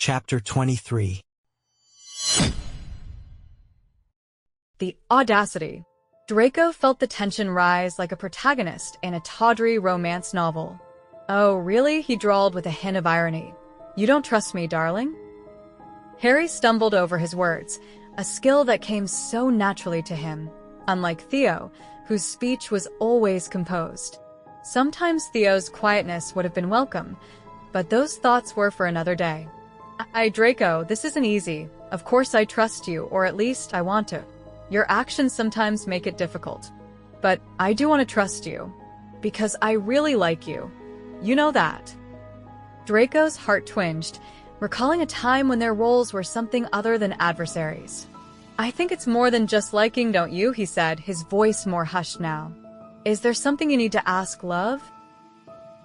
Chapter 23. The audacity. Draco felt the tension rise like a protagonist in a tawdry romance novel. "Oh, really?" he drawled with a hint of irony. "You don't trust me, darling?" Harry stumbled over his words, a skill that came so naturally to him, unlike Theo, whose speech was always composed. Sometimes Theo's quietness would have been welcome, but those thoughts were for another day. Draco, this isn't easy. Of course I trust you, or at least I want to. Your actions sometimes make it difficult. But I do want to trust you, because I really like you. You know that." Draco's heart twinged, recalling a time when their roles were something other than adversaries. "I think it's more than just liking, don't you?" he said, his voice more hushed now. "Is there something you need to ask, love?"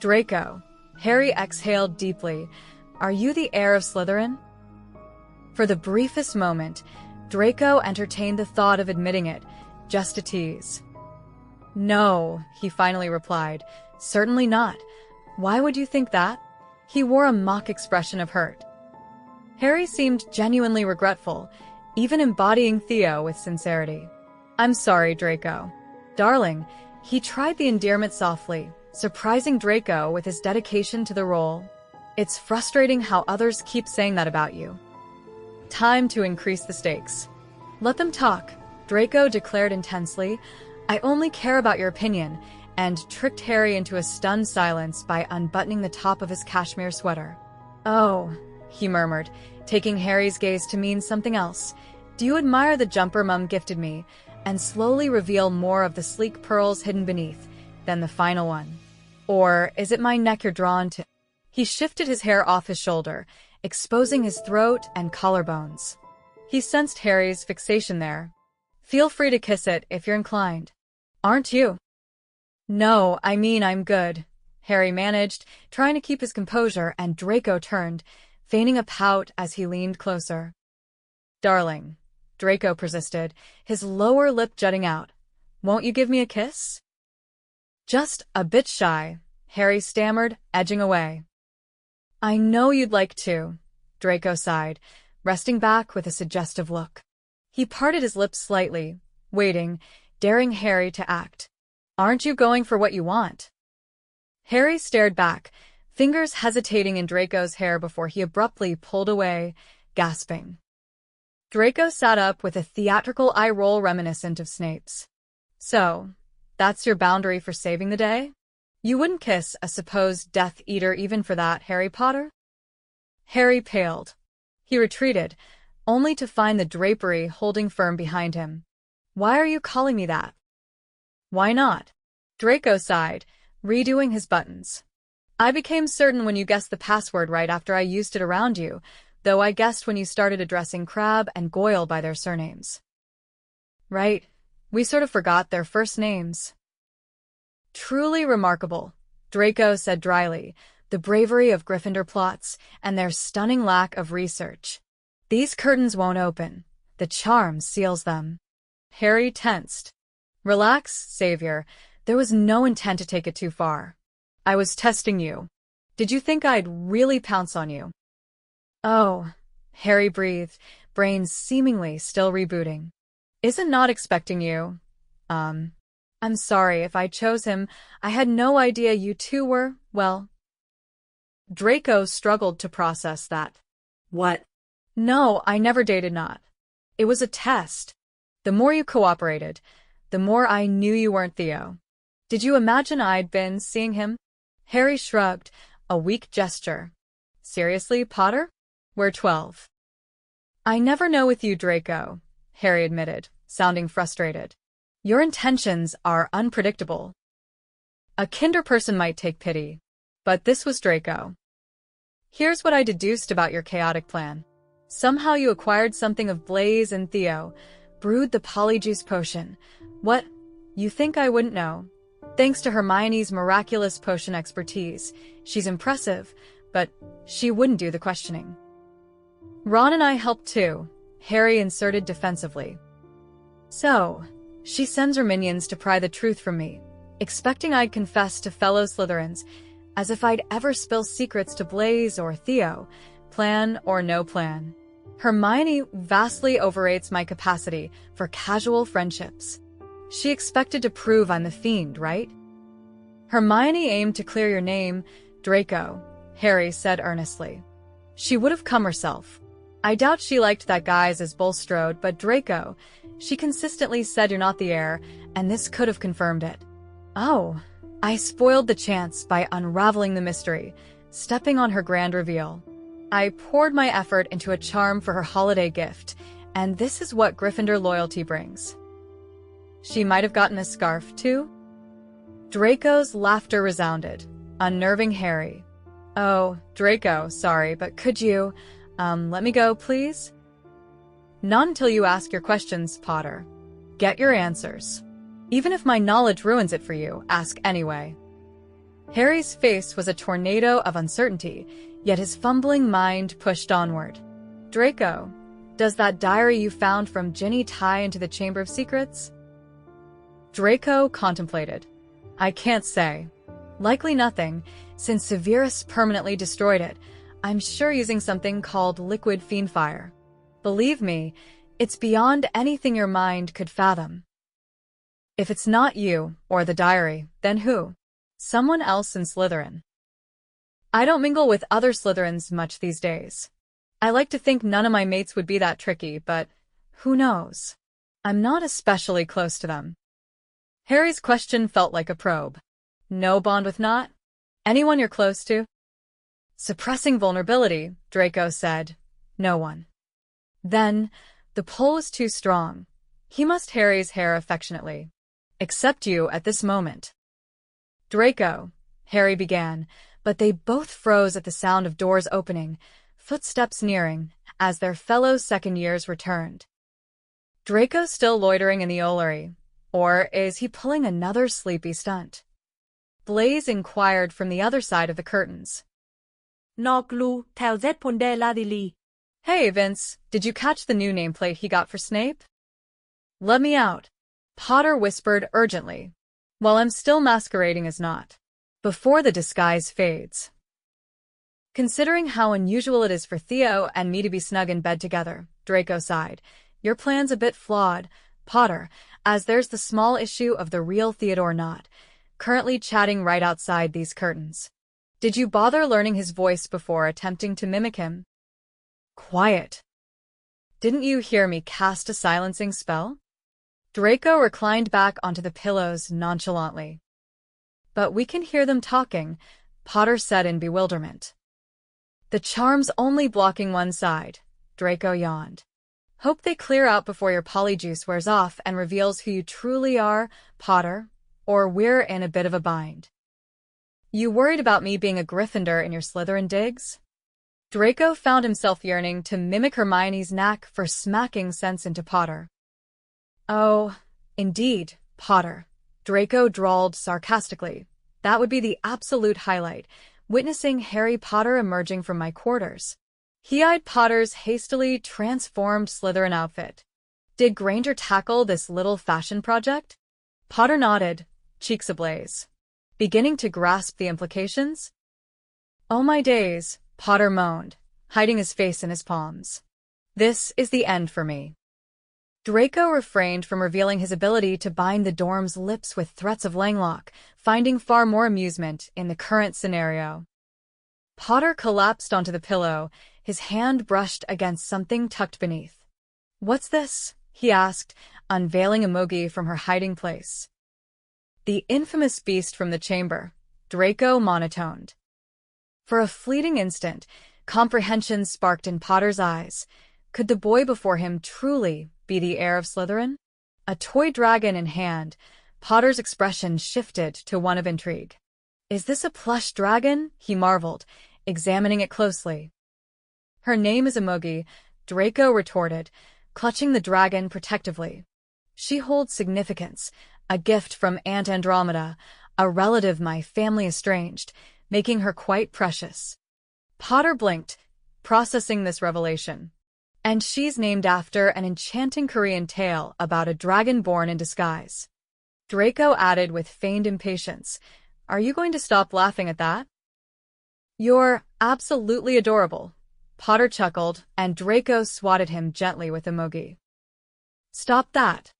"Draco." Harry exhaled deeply. "Are you the heir of Slytherin?" For the briefest moment, Draco entertained the thought of admitting it, just to tease. "No," he finally replied. "Certainly not. Why would you think that?" He wore a mock expression of hurt. Harry seemed genuinely regretful, even embodying Theo with sincerity. "I'm sorry, Draco." "Darling," he tried the endearment softly, surprising Draco with his dedication to the role. "It's frustrating how others keep saying that about you." Time to increase the stakes. "Let them talk," Draco declared intensely. "I only care about your opinion," and tricked Harry into a stunned silence by unbuttoning the top of his cashmere sweater. "Oh," he murmured, taking Harry's gaze to mean something else. "Do you admire the jumper Mum gifted me?" and slowly reveal more of the sleek pearls hidden beneath than the final one. "Or is it my neck you're drawn to?" He shifted his hair off his shoulder, exposing his throat and collarbones. He sensed Harry's fixation there. "Feel free to kiss it if you're inclined." "Aren't you?" "No, I mean I'm good," Harry managed, trying to keep his composure, and Draco turned, feigning a pout as he leaned closer. "Darling," Draco persisted, his lower lip jutting out. "Won't you give me a kiss?" "Just a bit shy," Harry stammered, edging away. "I know you'd like to," Draco sighed, resting back with a suggestive look. He parted his lips slightly, waiting, daring Harry to act. "Aren't you going for what you want?" Harry stared back, fingers hesitating in Draco's hair before he abruptly pulled away, gasping. Draco sat up with a theatrical eye roll reminiscent of Snape's. "So, that's your boundary for saving the day? You wouldn't kiss a supposed Death Eater even for that, Harry Potter?" Harry paled. He retreated, only to find the drapery holding firm behind him. "Why are you calling me that?" "Why not?" Draco sighed, redoing his buttons. "I became certain when you guessed the password right after I used it around you, though I guessed when you started addressing Crabbe and Goyle by their surnames." "Right. We sort of forgot their first names." "Truly remarkable," Draco said dryly, "the bravery of Gryffindor plots and their stunning lack of research. These curtains won't open. The charm seals them." Harry tensed. "Relax, Savior. There was no intent to take it too far. I was testing you. Did you think I'd really pounce on you?" "Oh," Harry breathed, brain seemingly still rebooting. "Isn't not expecting you. I'm sorry if I chose him. I had no idea you two were, well." Draco struggled to process that. "What?" "No, I never dated Not. It was a test. The more you cooperated, the more I knew you weren't Theo. Did you imagine I'd been seeing him?" Harry shrugged, a weak gesture. "Seriously, Potter? We're 12. "I never know with you, Draco," Harry admitted, sounding frustrated. "Your intentions are unpredictable. A kinder person might take pity, but this was Draco. Here's what I deduced about your chaotic plan. Somehow you acquired something of Blaze and Theo, brewed the polyjuice potion. What? You think I wouldn't know? Thanks to Hermione's miraculous potion expertise. She's impressive, but she wouldn't do the questioning. Ron and I helped too," Harry inserted defensively. "So, she sends her minions to pry the truth from me, expecting I'd confess to fellow Slytherins, as if I'd ever spill secrets to Blaze or Theo, Plan or no plan. Hermione vastly overrates my capacity for casual friendships. She expected to prove I'm the fiend, right? Hermione aimed to clear your name, Draco, Harry said earnestly. She would have come herself. I doubt she liked that guise as Bulstrode, but Draco, she consistently said you're not the heir, and this could have confirmed it. Oh, I spoiled the chance by unraveling the mystery, stepping on her grand reveal. I poured my effort into a charm for her holiday gift, and this is what Gryffindor loyalty brings. She might have gotten a scarf, too? Draco's laughter resounded, unnerving Harry. Oh, Draco, sorry, but could you, let me go, please? Not until you ask your questions, Potter. Get your answers. Even if my knowledge ruins it for you, ask anyway. Harry's face was a tornado of uncertainty, yet his fumbling mind pushed onward. Draco, does that diary you found from Ginny tie into the Chamber of Secrets? Draco contemplated. I can't say. Likely nothing, since Severus permanently destroyed it. I'm sure using something called liquid fiendfire. Believe me, it's beyond anything your mind could fathom. If it's not you, or the diary, then who? Someone else in Slytherin. I don't mingle with other Slytherins much these days. I like to think none of my mates would be that tricky, but who knows? I'm not especially close to them. Harry's question felt like a probe. No bond with not? Anyone you're close to? Suppressing vulnerability, Draco said. No one. Then, the pull was too strong. He mussed Harry's hair affectionately. Except you at this moment. Draco, Harry began, but they both froze at the sound of doors opening, footsteps nearing, as their fellow second years returned. Draco still loitering in the Ollery, or is he pulling another sleepy stunt? Blaise inquired from the other side of the curtains. Noglu, Tauzet Ponde Ladili. Hey, Vince, did you catch the new nameplate he got for Snape? Let me out, Potter whispered urgently, while I'm still masquerading as not, before the disguise fades. Considering how unusual it is for Theo and me to be snug in bed together, Draco sighed, your plan's a bit flawed, Potter, as there's the small issue of the real Theodore Nott, currently chatting right outside these curtains. Did you bother learning his voice before attempting to mimic him? Quiet. Didn't you hear me cast a silencing spell? Draco reclined back onto the pillows nonchalantly. But we can hear them talking, Potter said in bewilderment. The charm's only blocking one side, Draco yawned. Hope they clear out before your polyjuice wears off and reveals who you truly are, Potter, or we're in a bit of a bind. You worried about me being a Gryffindor in your Slytherin digs? Draco found himself yearning to mimic Hermione's knack for smacking sense into Potter. Oh, indeed, Potter, Draco drawled sarcastically. That would be the absolute highlight, witnessing Harry Potter emerging from my quarters. He eyed Potter's hastily transformed Slytherin outfit. Did Granger tackle this little fashion project? Potter nodded, cheeks ablaze. Beginning to grasp the implications? Oh my days, Potter moaned, hiding his face in his palms. This is the end for me. Draco refrained from revealing his ability to bind the dorm's lips with threats of Langlock, finding far more amusement in the current scenario. Potter collapsed onto the pillow, his hand brushed against something tucked beneath. What's this? He asked, unveiling Emogi from her hiding place. The infamous beast from the chamber, Draco monotoned. For a fleeting instant, comprehension sparked in Potter's eyes. Could the boy before him truly be the heir of Slytherin? A toy dragon in hand, Potter's expression shifted to one of intrigue. Is this a plush dragon? He marveled, examining it closely. Her name is Emogi, Draco retorted, clutching the dragon protectively. She holds significance, a gift from Aunt Andromeda, a relative my family estranged, making her quite precious. Potter blinked, processing this revelation. And she's named after an enchanting Korean tale about a dragon born in disguise. Draco added with feigned impatience, Are you going to stop laughing at that? You're absolutely adorable, Potter chuckled, and Draco swatted him gently with a mogi. Stop that!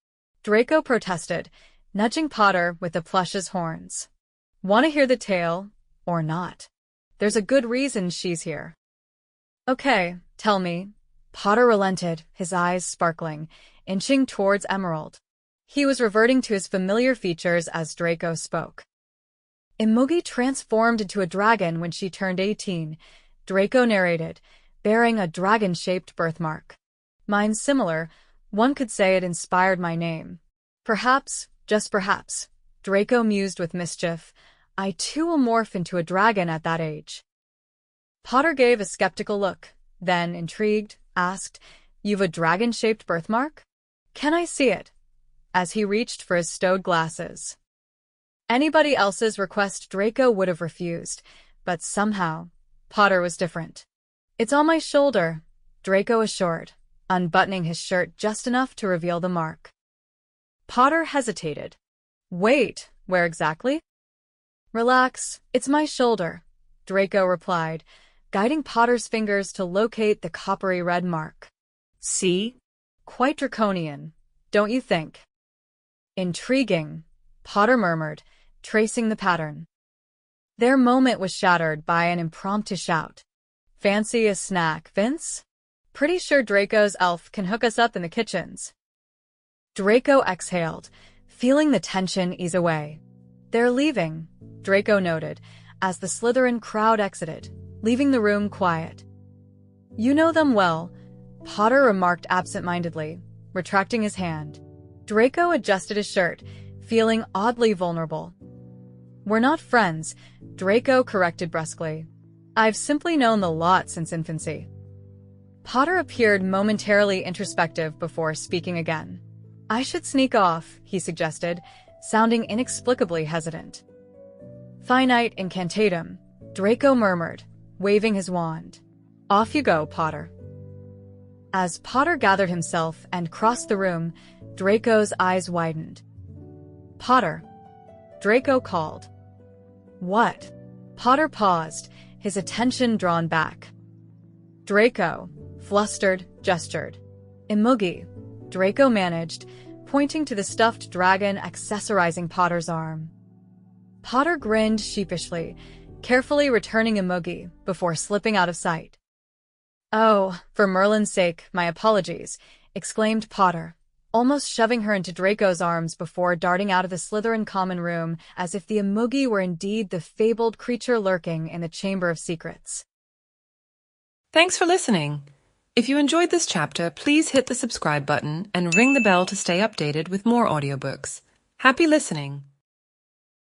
Draco protested, nudging Potter with the plush's horns. Want to hear the tale, or not? There's a good reason she's here. Okay, tell me. Potter relented, his eyes sparkling, inching towards Emerald. He was reverting to his familiar features as Draco spoke. Imogi transformed into a dragon when she turned 18, Draco narrated, bearing a dragon-shaped birthmark. Mine's similar. One could say it inspired my name. Perhaps, just perhaps, Draco mused with mischief, I too will morph into a dragon at that age. Potter gave a skeptical look, then, intrigued, asked, You've a dragon-shaped birthmark? Can I see it? As he reached for his stowed glasses. Anybody else's request Draco would have refused, but somehow, Potter was different. It's on my shoulder, Draco assured, unbuttoning his shirt just enough to reveal the mark. Potter hesitated. Wait, where exactly? Relax, it's my shoulder, Draco replied, guiding Potter's fingers to locate the coppery red mark. See? Quite draconian, don't you think? Intriguing, Potter murmured, tracing the pattern. Their moment was shattered by an impromptu shout. Fancy a snack, Vince? Pretty sure Draco's elf can hook us up in the kitchens. Draco exhaled, feeling the tension ease away. They're leaving, Draco noted, as the Slytherin crowd exited, leaving the room quiet. You know them well, Potter remarked absent-mindedly, retracting his hand. Draco adjusted his shirt, feeling oddly vulnerable. We're not friends, Draco corrected brusquely. I've simply known the lot since infancy. Potter appeared momentarily introspective before speaking again. I should sneak off, he suggested, sounding inexplicably hesitant. Finite incantatem, Draco murmured, waving his wand. Off you go, Potter. As Potter gathered himself and crossed the room, Draco's eyes widened. Potter, Draco called. What? Potter paused, his attention drawn back. Draco, flustered, gestured. Imogi, Draco managed, pointing to the stuffed dragon accessorizing Potter's arm. Potter grinned sheepishly, carefully returning Imogi before slipping out of sight. Oh, for Merlin's sake, my apologies, exclaimed Potter, almost shoving her into Draco's arms before darting out of the Slytherin common room as if the Imogi were indeed the fabled creature lurking in the Chamber of Secrets. Thanks for listening. If you enjoyed this chapter, please hit the subscribe button and ring the bell to stay updated with more audiobooks. Happy listening!